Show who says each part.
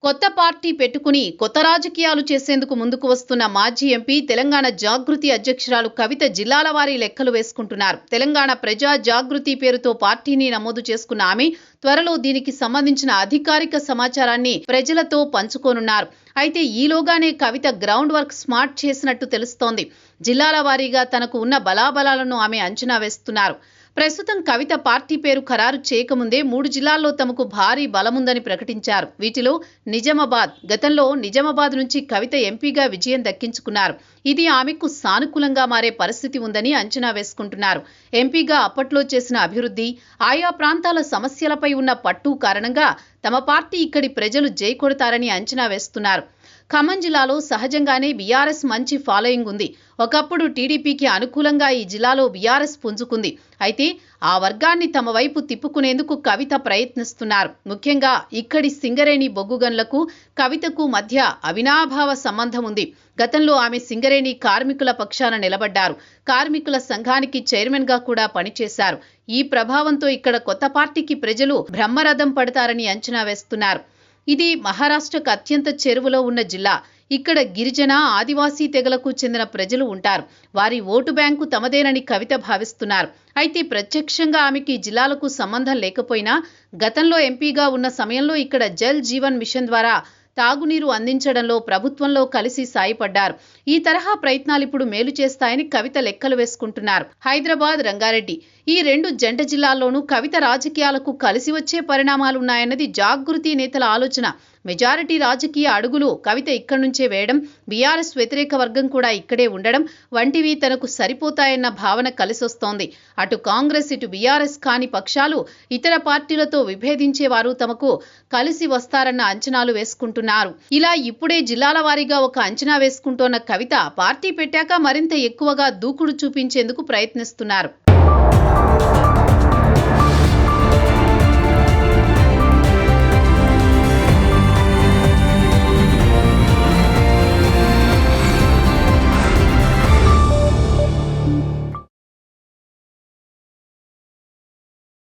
Speaker 1: కొత్త పార్టీ పెట్టుకుని కొత్త రాజకీయాలు చేసేందుకు ముందుకు వస్తున్న మాజీ ఎంపీ తెలంగాణ జాగృతి అధ్యక్షురాలు కవిత జిల్లాల వారీ లెక్కలు వేసుకుంటున్నారు. తెలంగాణ ప్రజా జాగృతి పేరుతో పార్టీని నమోదు చేసుకున్న ఆమె త్వరలో దీనికి సంబంధించిన అధికారిక సమాచారాన్ని ప్రజలతో పంచుకోనున్నారు. అయితే ఈలోగానే కవిత గ్రౌండ్ వర్క్ స్మార్ట్ చేసినట్టు తెలుస్తోంది. జిల్లాల వారీగా తనకు ఉన్న బలాబలాలను ఆమె అంచనా వేస్తున్నారు. ప్రస్తుతం కవిత పార్టీ పేరు ఖరారు చేయకముందే 3 జిల్లాల్లో తమకు భారీ బలముందని ప్రకటించారు. వీటిలో నిజామాబాద్. గతంలో నిజామాబాద్ నుంచి కవిత ఎంపీగా విజయం దక్కించుకున్నారు. ఇది ఆమెకు సానుకూలంగా మారే పరిస్థితి ఉందని అంచనా వేసుకుంటున్నారు. ఎంపీగా అప్పట్లో చేసిన అభివృద్ధి, ఆయా ప్రాంతాల సమస్యలపై ఉన్న పట్టు కారణంగా తమ పార్టీ ఇక్కడి ప్రజలు జై కొడతారని అంచనా వేస్తున్నారు. ఖమ్మం జిల్లాలో సహజంగానే బీఆర్ఎస్ మంచి ఫాలోయింగ్ ఉంది. ఒకప్పుడు టీడీపీకి అనుకూలంగా ఈ జిల్లాలో బీఆర్ఎస్ పుంజుకుంది. అయితే ఆ వర్గాన్ని తమ వైపు తిప్పుకునేందుకు కవిత ప్రయత్నిస్తున్నారు. ముఖ్యంగా ఇక్కడి సింగరేణి బొగ్గుగనులకు కవితకు మధ్య అవినాభావ సంబంధం ఉంది. గతంలో ఆమె సింగరేణి కార్మికుల పక్షాన నిలబడ్డారు. కార్మికుల సంఘానికి చైర్మన్గా కూడా పనిచేశారు. ఈ ప్రభావంతో ఇక్కడ కొత్త పార్టీకి ప్రజలు బ్రహ్మరథం పడతారని అంచనా వేస్తున్నారు. ఇది మహారాష్ట్రకు అత్యంత చెరువులో ఉన్న జిల్లా. ఇక్కడ గిరిజన, ఆదివాసీ తెగలకు చెందిన ప్రజలు ఉంటారు. వారి ఓటు బ్యాంకు తమదేనని కవిత భావిస్తున్నారు. అయితే ప్రత్యక్షంగా ఆమెకి ఈ జిల్లాలకు సంబంధం లేకపోయినా గతంలో ఎంపీగా ఉన్న సమయంలో ఇక్కడ జల్ జీవన్ మిషన్ ద్వారా తాగునీరు అందించడంలో ప్రభుత్వంలో కలిసి సాయపడ్డారు. ఈ తరహా ప్రయత్నాలు ఇప్పుడు మేలు చేస్తాయని కవిత లెక్కలు వేసుకుంటున్నారు. హైదరాబాద్, రంగారెడ్డి ఈ 2 జంట జిల్లాల్లోనూ కవిత రాజకీయాలకు కలిసి వచ్చే పరిణామాలున్నాయన్నది జాగృతి నేతల ఆలోచన. మెజారిటీ రాజకీయ అడుగులు కవిత ఇక్కడి నుంచే వేయడం, బీఆర్ఎస్ వ్యతిరేక వర్గం కూడా ఇక్కడే ఉండడం వంటివి తనకు సరిపోతాయన్న భావన కలిసొస్తోంది. అటు కాంగ్రెస్, ఇటు బీఆర్ఎస్ కాని పక్షాలు ఇతర పార్టీలతో విభేదించేవారు తమకు కలిసి వస్తారన్న అంచనాలు వేసుకుంటున్నారు. ఇలా ఇప్పుడే జిల్లాల వారీగా ఒక అంచనా వేసుకుంటోన్న కవిత పార్టీ పెట్టాక మరింత ఎక్కువగా దూకుడు చూపించేందుకు ప్రయత్నిస్తున్నారు.